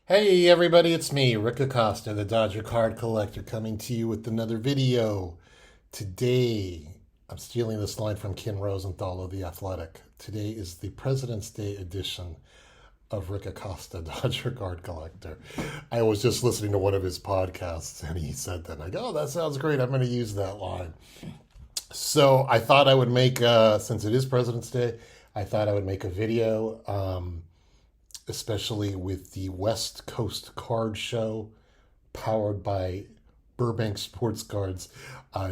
Hey everybody, it's me, Rick Acosta, the Dodger card collector, coming to you with another video. Today, I'm stealing this line from Ken Rosenthal of The Athletic. Today is the President's Day edition of Rick Acosta, Dodger card collector. I was just listening to one of his podcasts and he said that. I go, oh, that sounds great. I'm going to use that line. So I thought I would make, since it is President's Day, I thought I would make a video. Especially with the West Coast Card Show powered by Burbank Sportscards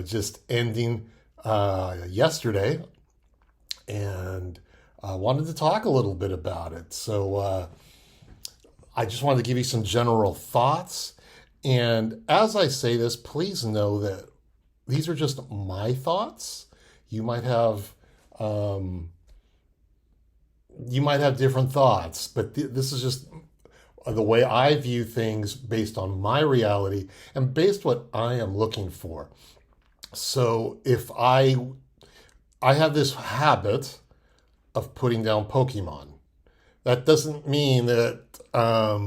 just ending yesterday, and I wanted to talk a little bit about it. So I just wanted to give you some general thoughts. And as I say this, please know that these are just my thoughts. You might have different thoughts, but this is just the way I view things based on my reality and based what I am looking for. So if I have this habit of putting down Pokemon. That doesn't mean that I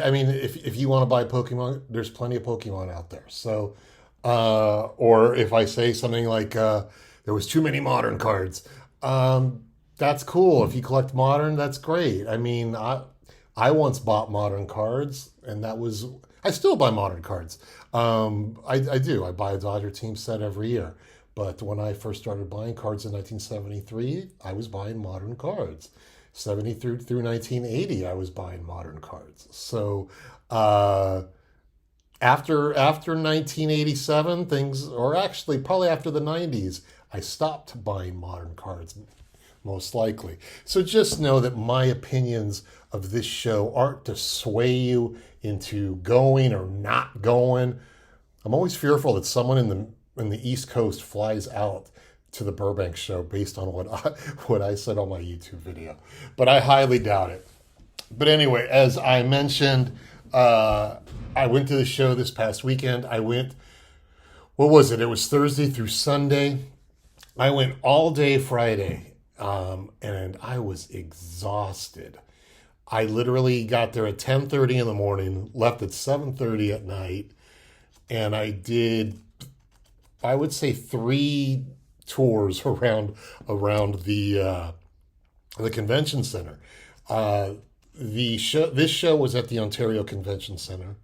mean if you want to buy Pokemon, there's plenty of Pokemon out there. So or if I say something like there was too many modern cards, that's cool. If you collect modern, that's great. I mean, I once bought modern cards, and that was I still buy modern cards. I do. I buy a Dodger team set every year. But when I first started buying cards in 1973, I was buying modern cards. 70 through 1980, I was buying modern cards. So uh, after 1987, things, or actually probably after the 90s, I stopped buying modern cards, most likely. So just know that my opinions of this show aren't to sway you into going or not going. I'm always fearful that someone in the East Coast flies out to the Burbank show based on what I said on my YouTube video, but I highly doubt it. But anyway, as I mentioned, I went to the show this past weekend. I went. What was it? It was Thursday through Sunday. I went all day Friday, and I was exhausted. I literally got there at 10:30 in the morning, left at 7:30 at night, and I did, I would say, three tours around the convention center. Uh, this show was at the Ontario Convention Center.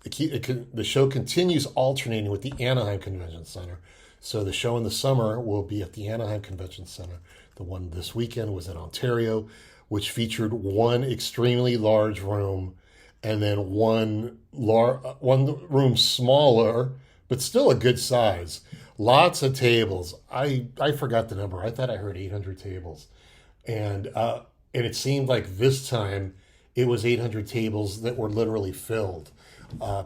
The show continues alternating with the Anaheim Convention Center. So the show in the summer will be at the Anaheim Convention Center. The one this weekend was in Ontario, which featured one extremely large room and then one room smaller, but still a good size. Lots of tables. I forgot the number. I thought I heard 800 tables, and it seemed like this time it was 800 tables that were literally filled.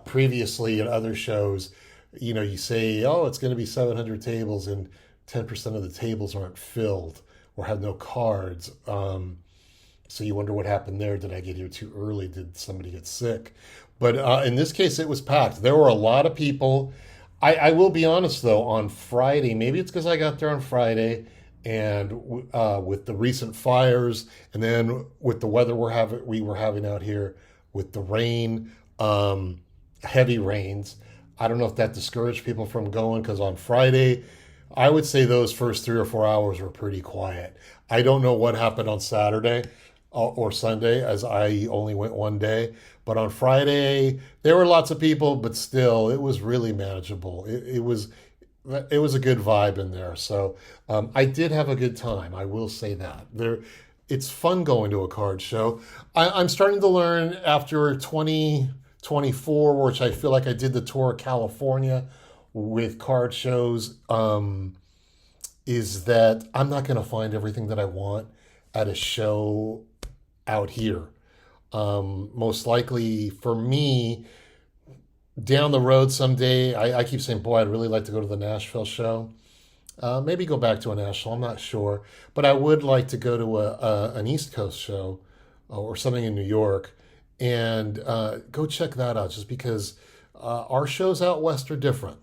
Previously, in other shows, you say, oh, it's going to be 700 tables, and 10% of the tables aren't filled or have no cards. So you wonder what happened there. Did I get here too early? Did somebody get sick? But in this case, it was packed. There were a lot of people. I will be honest, though, on Friday, maybe it's because I got there on Friday, and with the recent fires, and then with the weather we were having out here with the rain, heavy rains. I don't know if that discouraged people from going, because on Friday, I would say those first 3 or 4 hours were pretty quiet. I don't know what happened on Saturday or Sunday, as I only went one day. But on Friday, there were lots of people, but still, it was really manageable. It was a good vibe in there. So I did have a good time. I will say that. It's fun going to a card show. I'm starting to learn after 2024, which I feel like I did the tour of California with card shows, is that I'm not going to find everything that I want at a show out here. Most likely for me, down the road someday, I keep saying, boy, I'd really like to go to the Nashville show. Maybe go back to a Nashville, I'm not sure. But I would like to go to an East Coast show or something in New York and go check that out just because our shows out west are different.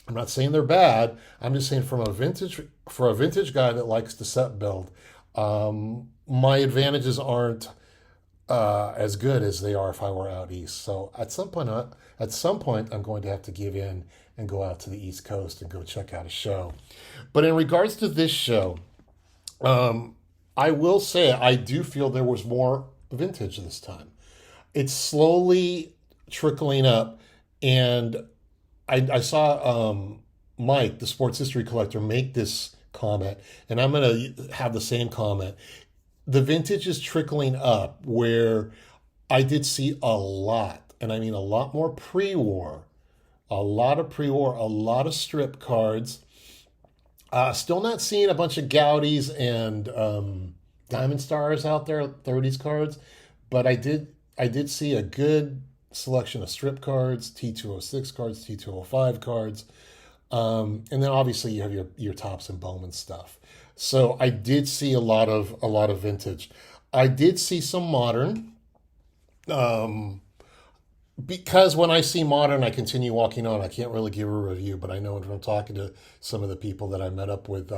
I'm not saying they're bad. I'm just saying for a vintage guy that likes to set build, my advantages aren't as good as they are if I were out east. So at some point, I'm going to have to give in and go out to the East Coast and go check out a show. But in regards to this show, um, I will say I do feel there was more vintage this time. It's slowly trickling up, and I saw Mike, the sports history collector, make this comment, and I'm going to have the same comment. The vintage is trickling up where I did see a lot, and I mean a lot more pre-war, a lot of pre-war, a lot of strip cards. Still not seeing a bunch of Gaudies and Diamond Stars out there, 30s cards, but I did see a good selection of strip cards, T206 cards, T205 cards, and then obviously you have your Tops and Bowman stuff. So I did see a lot of vintage. I did see some modern. Um, because when I see modern, I continue walking on. I can't really give a review, but I know from talking to some of the people that I met up with,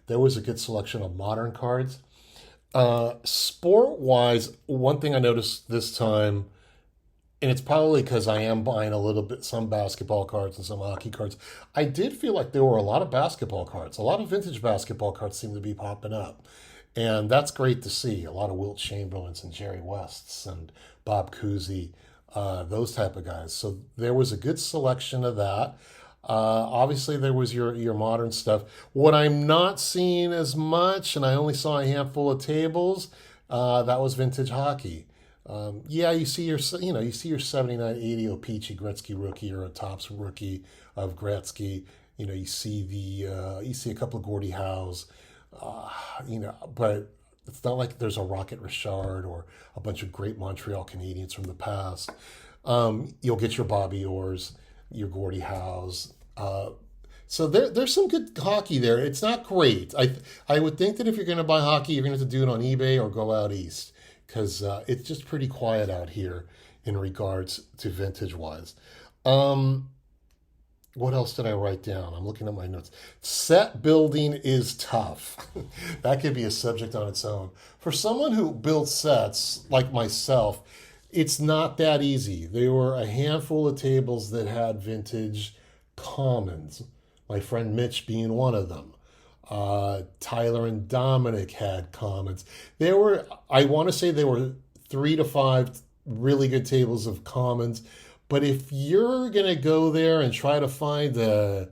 there was a good selection of modern cards. Sport wise, one thing I noticed this time, and it's probably because I am buying a little bit some basketball cards and some hockey cards. I did feel like there were a lot of basketball cards. A lot of vintage basketball cards seem to be popping up. And that's great to see. A lot of Wilt Chamberlains and Jerry Wests and Bob Cousy, those type of guys. So there was a good selection of that. Obviously, there was your modern stuff. What I'm not seeing as much, and I only saw a handful of tables, that was vintage hockey. Yeah, you see your 79, 80 O-Pee-Chee Gretzky rookie or a Tops rookie of Gretzky. You see a couple of Gordie Howes, but it's not like there's a Rocket Richard or a bunch of great Montreal Canadiens from the past. You'll get your Bobby Orrs, your Gordie Howes. So there's some good hockey there. It's not great. I would think that if you're going to buy hockey, you're going to have to do it on eBay or go out east because it's just pretty quiet out here in regards to vintage wise. Um, what else did I write down? I'm looking at my notes. Set building is tough. That could be a subject on its own. For someone who builds sets like myself, it's not that easy. There were a handful of tables that had vintage commons. My friend Mitch being one of them. Tyler and Dominic had commons. I want to say there were 3 to 5 really good tables of commons. But if you're going to go there and try to find the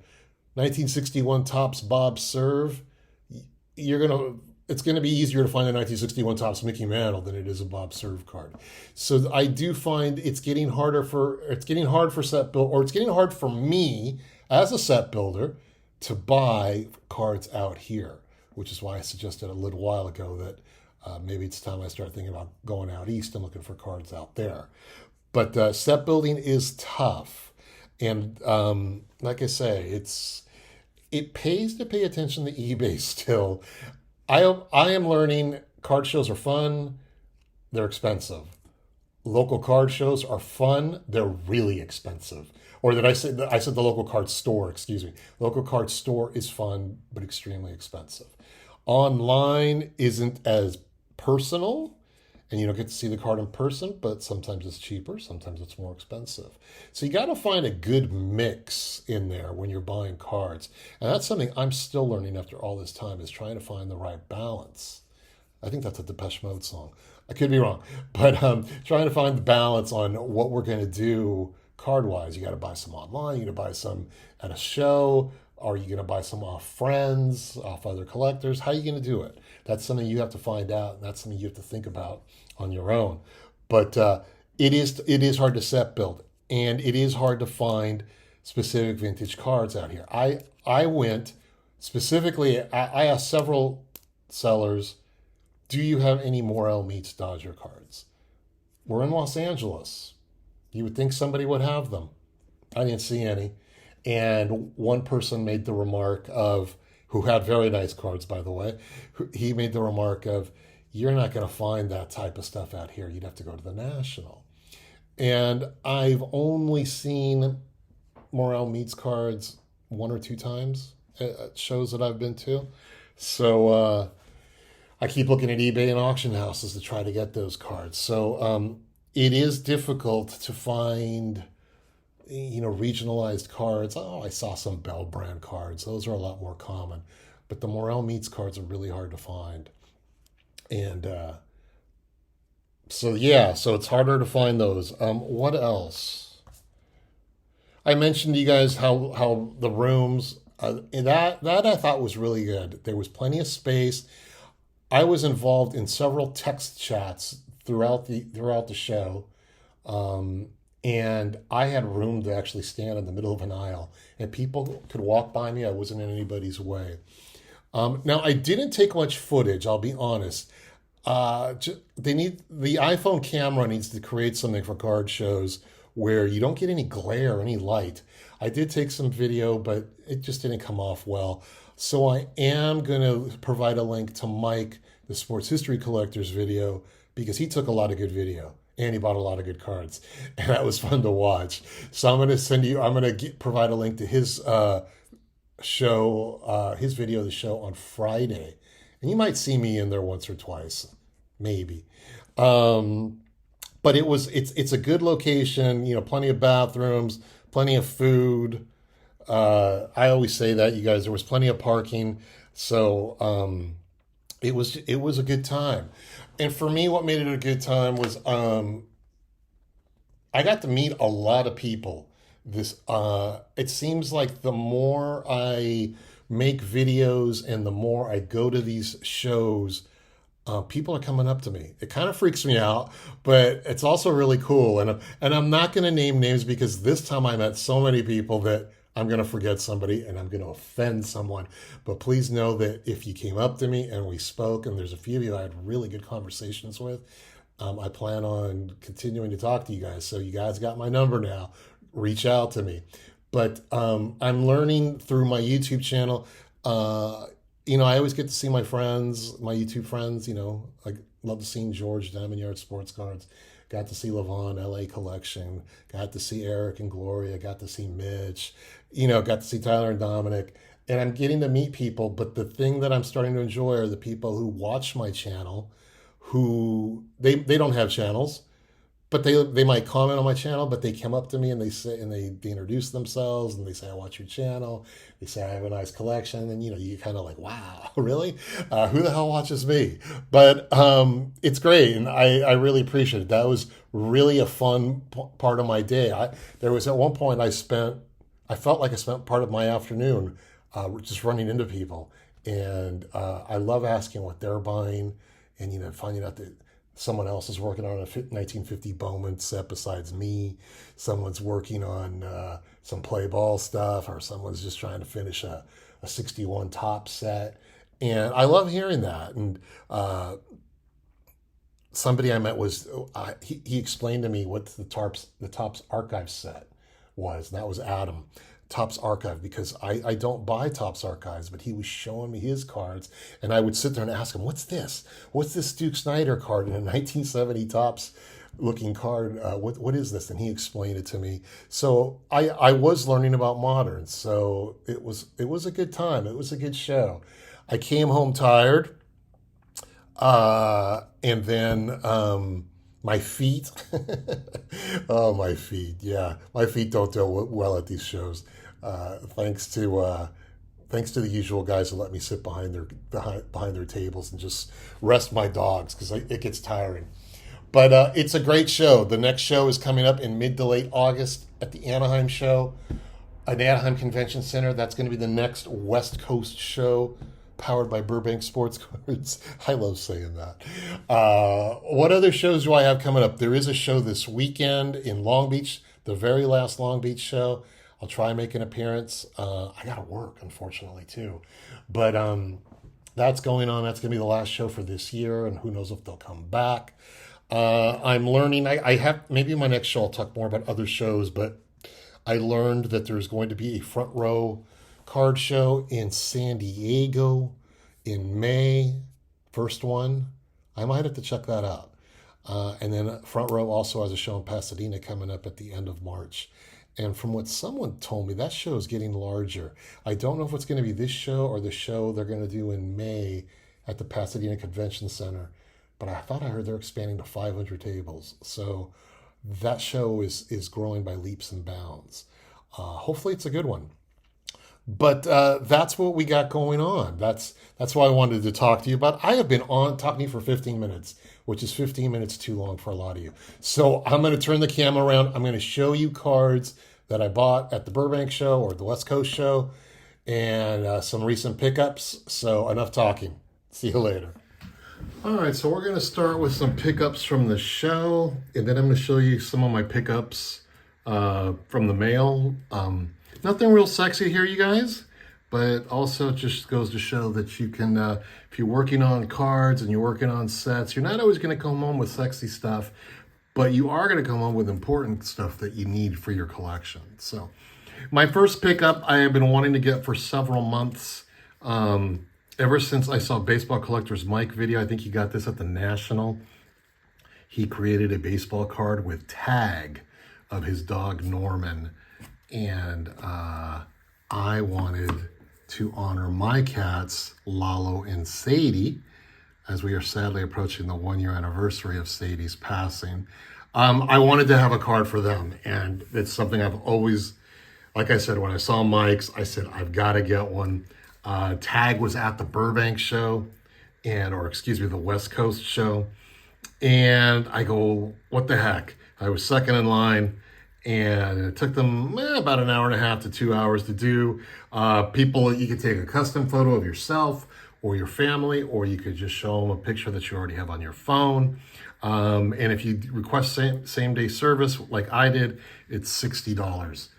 1961 Tops Bob Serve, it's going to be easier to find a 1961 Tops Mickey Mantle than it is a Bob Serve card. So I do find it's getting hard for set build, or it's getting hard for me as a set builder to buy cards out here, which is why I suggested a little while ago that maybe it's time I start thinking about going out east and looking for cards out there. But set building is tough, and like I say, it pays to pay attention to eBay still. I am learning card shows are fun, they're expensive. Local card shows are fun, they're really expensive. Or did I said the local card store, excuse me. Local card store is fun, but extremely expensive. Online isn't as personal, and you don't get to see the card in person, but sometimes it's cheaper, sometimes it's more expensive. So you got to find a good mix in there when you're buying cards. And that's something I'm still learning after all this time, is trying to find the right balance. I think that's a Depeche Mode song. I could be wrong, but trying to find the balance on what we're going to do card wise. You got to buy some online, you got to buy some at a show. Are you going to buy some off friends, off other collectors? How are you going to do it? That's something you have to find out, and that's something you have to think about on your own. But it is hard to set build, and it is hard to find specific vintage cards out here. I went specifically. I asked several sellers, "Do you have any Morel meets Dodger cards?" We're in Los Angeles. You would think somebody would have them. I didn't see any. And one person made the remark of, who had very nice cards, by the way, he made the remark of, "You're not going to find that type of stuff out here. You'd have to go to the National." And I've only seen Morel Meets cards 1 or 2 times at shows that I've been to. So I keep looking at eBay and auction houses to try to get those cards. So it is difficult to find, regionalized cards. Oh, I saw some Bell brand cards. Those are a lot more common. But the Morel Meats cards are really hard to find. And so it's harder to find those. What else? I mentioned to you guys how the rooms, that I thought was really good. There was plenty of space. I was involved in several text chats throughout the show, and I had room to actually stand in the middle of an aisle, and people could walk by me. I wasn't in anybody's way. Now I didn't take much footage. I'll be honest. They need the iPhone camera needs to create something for card shows where you don't get any glare, any light. I did take some video, but it just didn't come off well. So I am going to provide a link to Mike, the Sports History Collector's video, because he took a lot of good video and he bought a lot of good cards. And that was fun to watch. So I'm going to provide a link to his his video of the show on Friday. And you might see me in there once or twice, maybe. But it's a good location, plenty of bathrooms, plenty of food. I always say that, you guys, there was plenty of parking. So it was a good time. And for me, what made it a good time was I got to meet a lot of people. It seems like the more I make videos and the more I go to these shows, people are coming up to me. It kind of freaks me out, but it's also really cool. And I'm not going to name names because this time I met so many people that I'm going to forget somebody and I'm going to offend someone. But please know that if you came up to me and we spoke, and there's a few of you I had really good conversations with, I plan on continuing to talk to you guys. So you guys got my number now. Reach out to me. But I'm learning through my YouTube channel. I always get to see my friends, my YouTube friends. I love to see George, Diamond Yard Sports Cards. Got to see Levon, LA Collection. Got to see Eric and Gloria. Got to see Mitch. Got to see Tyler and Dominic. And I'm getting to meet people. But the thing that I'm starting to enjoy are the people who watch my channel, who they don't have channels, but they might comment on my channel, but they come up to me and they say, and they introduce themselves and they say, I watch your channel. They say, I have a nice collection. And, you kind of like, wow, really? Who the hell watches me? But it's great. And I really appreciate it. That was really a fun part of my day. There was at one point I felt like I spent part of my afternoon just running into people. And I love asking what they're buying and, finding out that someone else is working on a 1950 Bowman set besides me. Someone's working on some play ball stuff, or someone's just trying to finish a 61 top set. And I love hearing that. And somebody I met was, he explained to me what the Topps Archive set was. And that was Adam. Topps Archive, because I don't buy Topps Archives, but he was showing me his cards, and I would sit there and ask him, what's this? What's this Duke Snyder card in a 1970 Topps looking card? What is this? And he explained it to me. So I was learning about moderns. So it was a good time. It was a good show. I came home tired, and then my feet. Oh, my feet. Yeah, my feet don't do well at these shows. Thanks to the usual guys who let me sit behind their tables and just rest my dogs, because it gets tiring. But it's a great show. The next show is coming up in mid to late August at the Anaheim show, at Anaheim Convention Center. That's going to be the next West Coast show, powered by Burbank Sportscards. I love saying that. What other shows do I have coming up? There is a show this weekend in Long Beach, the very last Long Beach show. I'll try and make an appearance. I got to work, unfortunately, too. But that's going on. That's going to be the last show for this year, and who knows if they'll come back. I'm learning. I have, maybe in my next show I'll talk more about other shows, but I learned that there's going to be a front row card show in San Diego in May. First one. I might have to check that out. And then Front Row also has a show in Pasadena coming up at the end of March. And from what someone told me, that show is getting larger. I don't know if it's going to be this show or the show they're going to do in May at the Pasadena Convention Center, but I thought I heard they're expanding to 500 tables. So that show is growing by leaps and bounds. Hopefully, it's a good one. But that's what we got going on. That's why I wanted to talk to you about. I have been on talking to you for 15 minutes, which is 15 minutes too long for a lot of you. So I'm going to turn the camera around. I'm going to show you cards that I bought at the Burbank show or the West Coast show, and some recent pickups. So enough talking. See you later. All right, so we're going to start with some pickups from the show, and then I'm going to show you some of my pickups from the mail. Nothing real sexy here, you guys, but also it just goes to show that you can, if you're working on cards and you're working on sets, you're not always going to come home with sexy stuff, but you are going to come home with important stuff that you need for your collection. So my first pickup I have been wanting to get for several months, ever since I saw Baseball Collectors Mike video. I think he got this at the National. He created a baseball card with tag of his dog Norman. And I wanted to honor my cats, Lalo and Sadie, as we are sadly approaching the 1-year anniversary of Sadie's passing. I wanted to have a card for them, and it's something I've always, like I said, when I saw Mike's, I said, I've got to get one. Tag was at the Burbank show, the West Coast show, and I go, what the heck? I was second in line. And it took them about an hour and a half to 2 hours to do. People, you could take a custom photo of yourself or your family, or you could just show them a picture that you already have on your phone. And if you request same day service like I did, it's $60.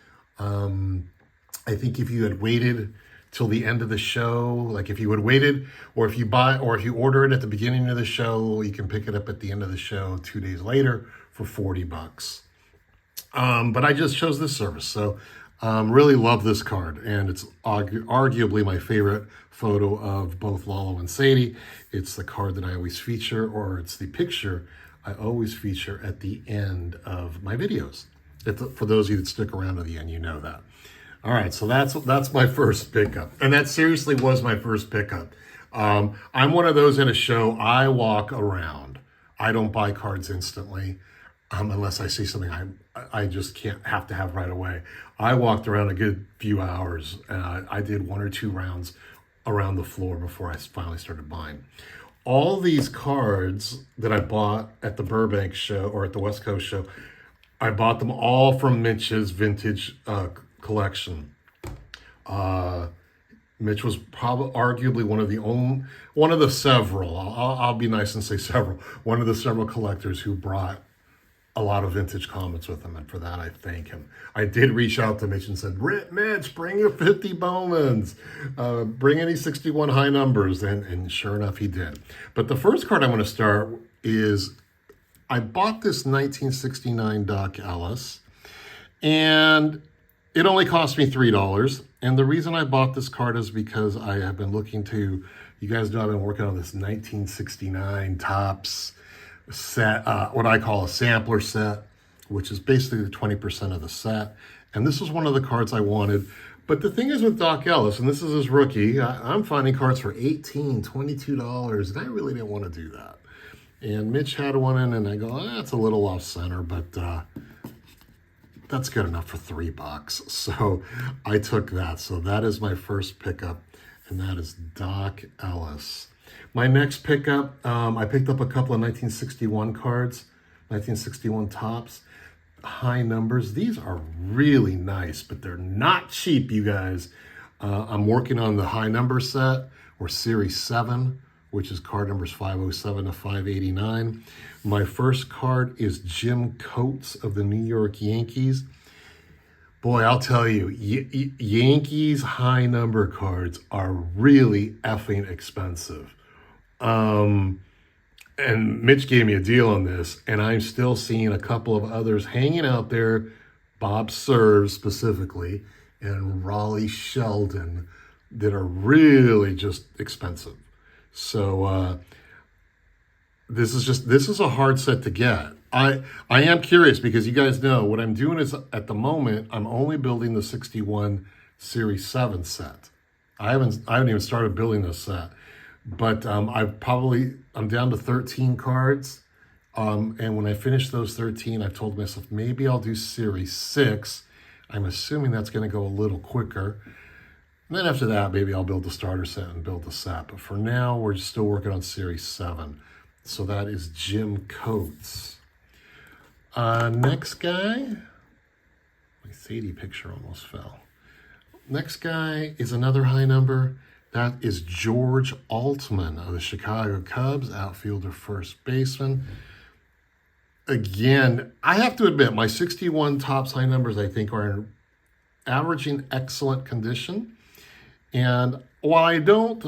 I think if you had waited till the end of the show, like if you had waited, or if you order it at the beginning of the show, you can pick it up at the end of the show 2 days later for $40. But I just chose this service, so really love this card, and it's arguably my favorite photo of both Lalo and Sadie. It's the card that I always feature, or it's the picture I always feature at the end of my videos. For those of you that stick around to the end, you know that. All right, so that's my first pickup, and that seriously was my first pickup. I'm one of those in a show, I walk around. I don't buy cards instantly. Unless I see something I just have to have right away. I walked around a good few hours. I did 1 or 2 rounds around the floor before I finally started buying. All these cards that I bought at the Burbank show or at the West Coast show, I bought them all from Mitch's vintage collection. Mitch was arguably one of the several, I'll be nice and say several, one of the several collectors who brought a lot of vintage comics with him, and for that I thank him. I did reach out to Mitch and said, Mitch, bring your 50 Bowmans, bring any 61 high numbers, and sure enough he did. But the first card I'm going to start is, I bought this 1969 Doc Ellis, and it only cost me $3, and the reason I bought this card is because I have been looking to, you guys know I've been working on this 1969 Topps set, what I call a sampler set, which is basically 20% of the set. And this was one of the cards I wanted. But the thing is with Doc Ellis, and this is his rookie, I'm finding cards for $18, $22, and I really didn't want to do that. And Mitch had one in, and I go, that's a little off center, but that's good enough for $3. So I took that. So that is my first pickup, and that is Doc Ellis. My next pickup, I picked up a couple of 1961 cards, 1961 Topps, high numbers. These are really nice, but they're not cheap, you guys. I'm working on the high number set, or Series 7, which is card numbers 507 to 589. My first card is Jim Coates of the New York Yankees. Boy, I'll tell you, Yankees high number cards are really effing expensive. And Mitch gave me a deal on this, and I'm still seeing a couple of others hanging out there, Bob Serve specifically, and Raleigh Sheldon, that are really just expensive. So this is a hard set to get. I am curious, because you guys know what I'm doing is, at the moment, I'm only building the 61 Series 7 set. I haven't even started building this set. But I'm down to 13 cards. And when I finish those 13, I've told myself maybe I'll do Series 6. I'm assuming that's going to go a little quicker. And then after that, maybe I'll build the starter set and build the set. But for now, we're still working on Series 7. So that is Jim Coates. Next guy, my Sadie picture almost fell. Next guy is another high number. That is George Altman of the Chicago Cubs, outfielder, first baseman. Again, I have to admit, my 61 Topps high numbers, I think, are averaging excellent condition. And while I don't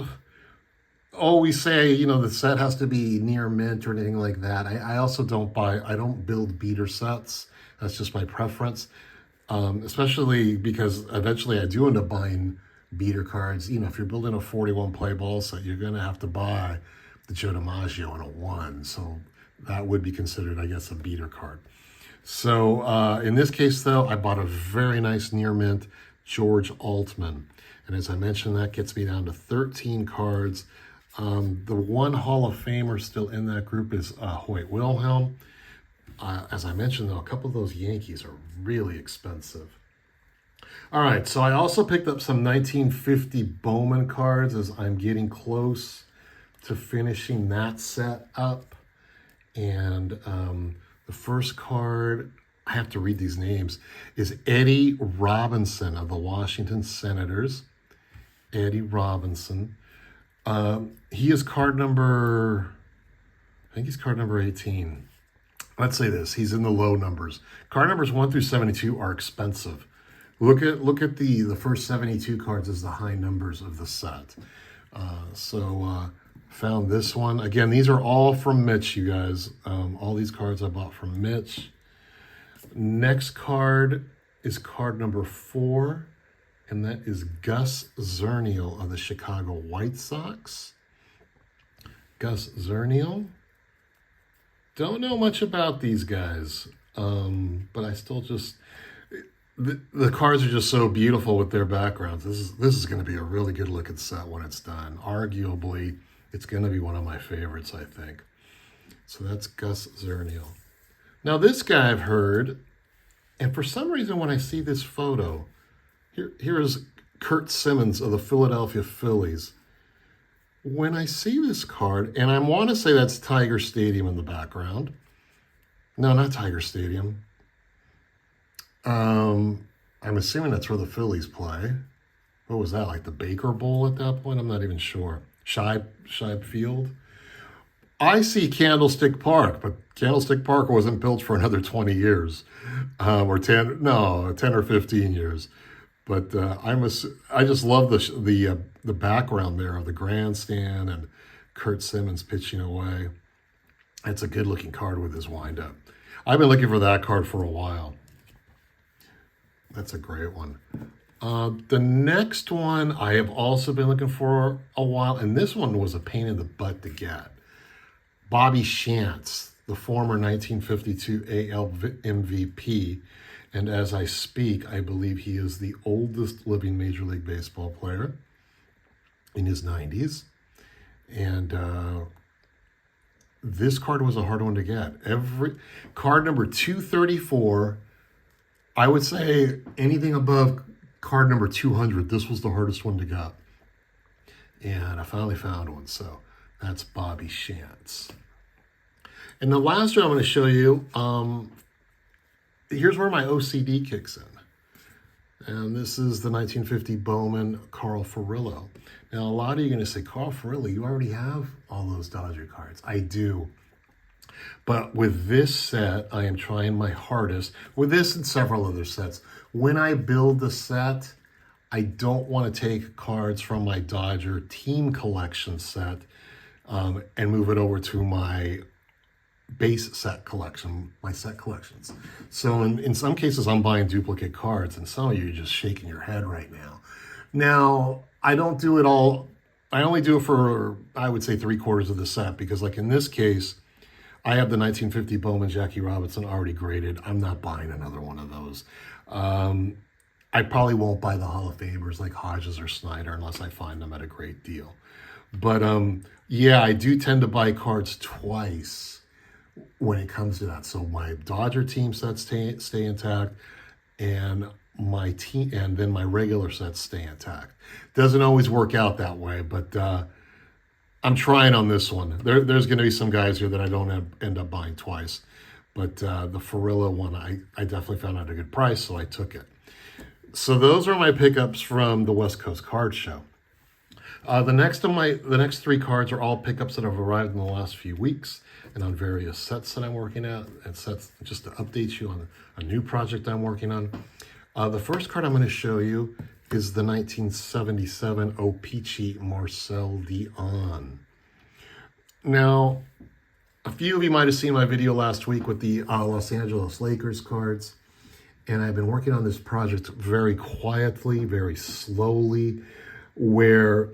always say, the set has to be near mint or anything like that, I also I don't build beater sets. That's just my preference. Especially because eventually I do end up buying beater cards. If you're building a 41 play ball set, you're going to have to buy the Joe DiMaggio in a 1. So that would be considered, I guess, a beater card. So in this case, though, I bought a very nice near mint George Altman. And as I mentioned, that gets me down to 13 cards. The one Hall of Famer still in that group is Hoyt Wilhelm. As I mentioned, though, a couple of those Yankees are really expensive. All right, so I also picked up some 1950 Bowman cards as I'm getting close to finishing that set up. And the first card, I have to read these names, is Eddie Robinson of the Washington Senators. Eddie Robinson. He is card number, I think he's card number 18. Let's say this, he's in the low numbers. Card numbers 1 through 72 are expensive. Look at the first 72 cards as the high numbers of the set. Found this one. Again, these are all from Mitch, you guys. All these cards I bought from Mitch. Next card is card number 4, and that is Gus Zernial of the Chicago White Sox. Gus Zernial. Don't know much about these guys, but I still just... The cards are just so beautiful with their backgrounds. This is going to be a really good looking set when it's done. Arguably, it's going to be one of my favorites, I think. So that's Gus Zernial. Now this guy I've heard, and for some reason when I see this photo, here is Kurt Simmons of the Philadelphia Phillies. When I see this card, and I want to say that's Tiger Stadium in the background. No, not Tiger Stadium. I'm assuming that's where the Phillies play. What was that, like the Baker Bowl at that point? I'm not even sure. Shibe Field. I see Candlestick Park, but Candlestick Park wasn't built for another 20 years, or 10 or 15 years. But I just love the background there of the grandstand and Kurt Simmons pitching away. That's a good looking card with his windup. I've been looking for that card for a while. That's a great one. The next one I have also been looking for a while, and this one was a pain in the butt to get. Bobby Shantz, the former 1952 AL MVP, and as I speak, I believe he is the oldest living Major League Baseball player in his 90s. And this card was a hard one to get. Card number 234, I would say anything above card number 200, this was the hardest one to get. And I finally found one, so that's Bobby Shantz. And the last one I'm going to show you, here's where my OCD kicks in. And this is the 1950 Bowman Carl Furillo. Now, a lot of you are going to say, Carl Furillo, you already have all those Dodger cards. I do. But with this set, I am trying my hardest. With this and several other sets, when I build the set, I don't want to take cards from my Dodger team collection set and move it over to my base set collection, my set collections. So in some cases, I'm buying duplicate cards, and some of you are just shaking your head right now. Now, I don't do it all. I only do it for, I would say, 3/4 of the set, because like in this case, I have the 1950 Bowman Jackie Robinson already graded. I'm not buying another one of those. I probably won't buy the Hall of Famers like Hodges or Snyder unless I find them at a great deal. But yeah, I do tend to buy cards twice when it comes to that. So my Dodger team sets stay intact, and my team, and then my regular sets stay intact. Doesn't always work out that way, but I'm trying on this one. There's going to be some guys here that I don't end up buying twice, but the Farilla one, I definitely found out a good price, so I took it. So those are my pickups from the West Coast Card Show. The next three cards are all pickups that have arrived in the last few weeks and on various sets that I'm working at, and sets just to update you on a new project I'm working on. The first card I'm going to show you is the 1977 O-Pee-Chee Marcel Dionne. Now, a few of you might have seen my video last week with the Los Angeles Lakers cards, and I've been working on this project very quietly, very slowly, where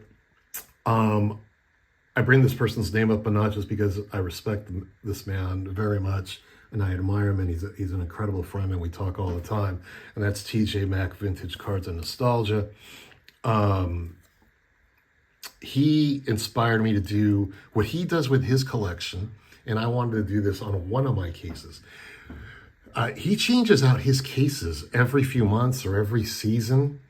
I bring this person's name up, but not just because I respect this man very much and I admire him, and he's an incredible friend, and we talk all the time. And that's TJ Maxx Vintage Cards and Nostalgia. He inspired me to do what he does with his collection, and I wanted to do this on one of my cases. He changes out his cases every few months or every season,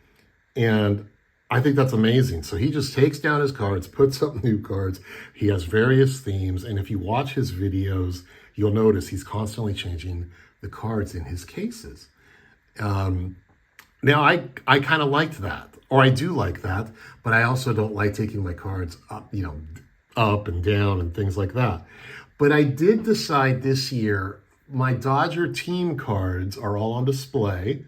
and I think that's amazing. So he just takes down his cards, puts up new cards. He has various themes, and if you watch his videos, you'll notice he's constantly changing the cards in his cases. Now, I kind of liked that, or I do like that, but I also don't like taking my cards up, up and down and things like that. But I did decide this year, my Dodger team cards are all on display.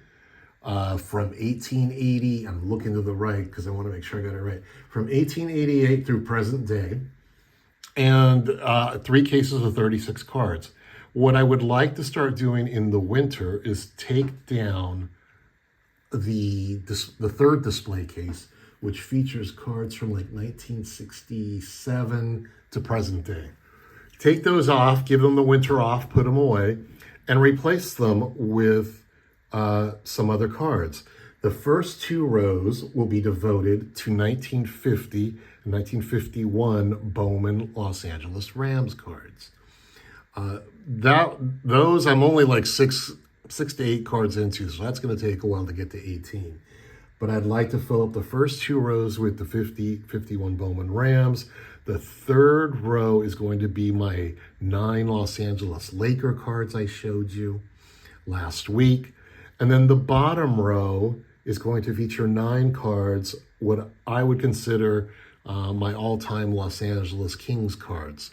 From 1880, I'm looking to the right because I want to make sure I got it right, from 1888 through present day, and 3 cases of 36 cards. What I would like to start doing in the winter is take down the third display case, which features cards from like 1967 to present day. Take those off, give them the winter off, put them away, and replace them with some other cards. The first 2 rows will be devoted to 1950 and 1951 Bowman Los Angeles Rams cards. Those I'm only like 6 to 8 cards into, so that's going to take a while to get to 18. But I'd like to fill up the first 2 rows with the 51 Bowman Rams. The third row is going to be my 9 Los Angeles Laker cards I showed you last week. And then the bottom row is going to feature 9 cards, what I would consider my all-time Los Angeles Kings cards.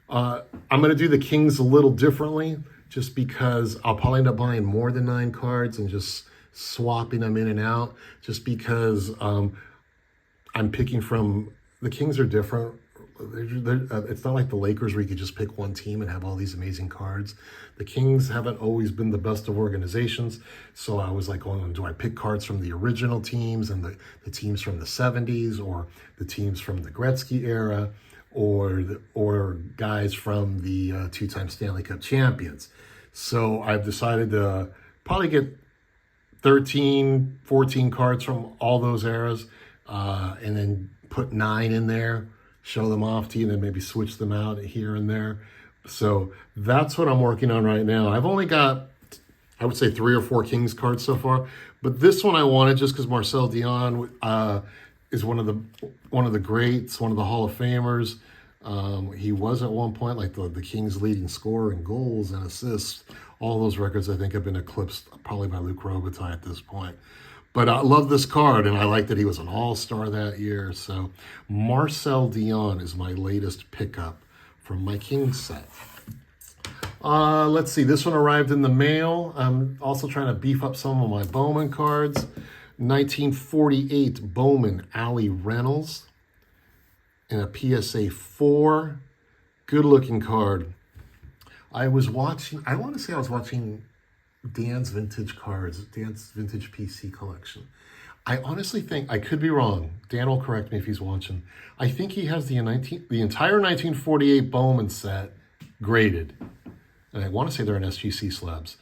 I'm going to do the Kings a little differently, just because I'll probably end up buying more than 9 cards and just swapping them in and out, just because I'm picking from, the Kings are different. It's not like the Lakers where you could just pick one team and have all these amazing cards. The Kings haven't always been the best of organizations, so I was like, do I pick cards from the original teams and the teams from the 70s, or the teams from the Gretzky era, or guys from the 2-time Stanley Cup champions? So I've decided to probably get 13, 14 cards from all those eras, and then put 9 in there, show them off to you, and then maybe switch them out here and there. So that's what I'm working on right now. I've only got, I would say, 3 or 4 Kings cards so far, but this one I wanted just because Marcel Dionne is one of the greats, one of the Hall of Famers. He was at one point like the Kings' leading scorer in goals and assists. All those records I think have been eclipsed probably by Luc Robitaille at this point. But I love this card, and I like that he was an all-star that year. So Marcel Dionne is my latest pickup from my Kings set. Let's see. This one arrived in the mail. I'm also trying to beef up some of my Bowman cards. 1948 Bowman Allie Reynolds in a PSA 4. Good-looking card. I want to say I was watching Dan's Vintage Cards, Dan's Vintage PC collection. I honestly think, I could be wrong, Dan will correct me if he's watching, I think he has the entire 1948 Bowman set graded. And I want to say they're in SGC slabs.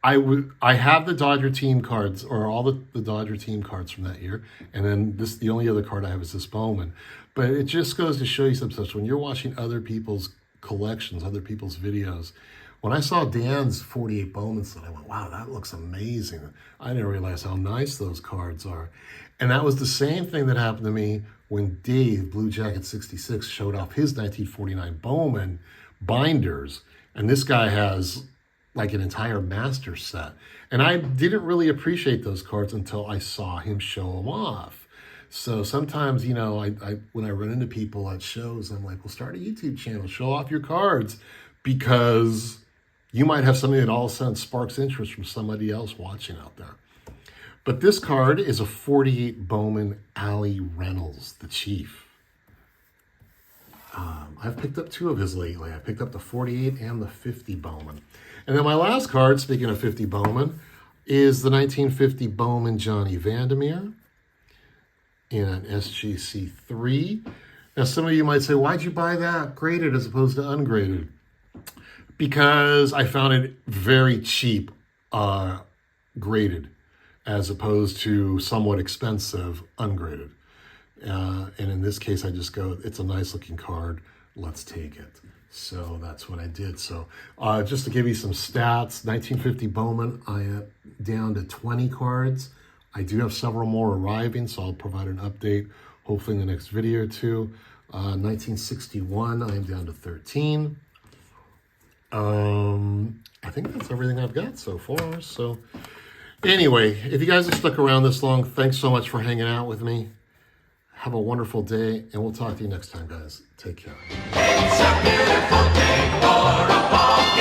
I have the Dodger team cards, or all the Dodger team cards from that year, and then the only other card I have is this Bowman. But it just goes to show you some stuff. So when you're watching other people's collections, other people's videos, when I saw Dan's 48 Bowman set, I went, wow, that looks amazing. I didn't realize how nice those cards are. And that was the same thing that happened to me when Dave, Blue Jacket 66, showed off his 1949 Bowman binders. And this guy has like an entire master set. And I didn't really appreciate those cards until I saw him show them off. So sometimes, you know, I when I run into people at shows, I'm like, well, start a YouTube channel, show off your cards, because you might have something that all of a sudden sparks interest from somebody else watching out there. But this card is a 48 Bowman Allie Reynolds, the Chief. I've picked up two of his lately. I picked up the 48 and the 50 Bowman. And then my last card, speaking of 50 Bowman, is the 1950 Bowman Johnny Vandermeer in an SGC3. Now, some of you might say, why'd you buy that graded as opposed to ungraded? Because I found it very cheap graded, as opposed to somewhat expensive ungraded. And in this case, I just go, it's a nice looking card, let's take it. So that's what I did. So just to give you some stats, 1950 Bowman, I am down to 20 cards. I do have several more arriving, so I'll provide an update hopefully in the next video or two. 1961, I am down to 13. I think that's everything I've got so far. So anyway, if you guys have stuck around this long, thanks so much for hanging out with me. Have a wonderful day, and we'll talk to you next time, guys. Take care. It's a beautiful day for a ball game.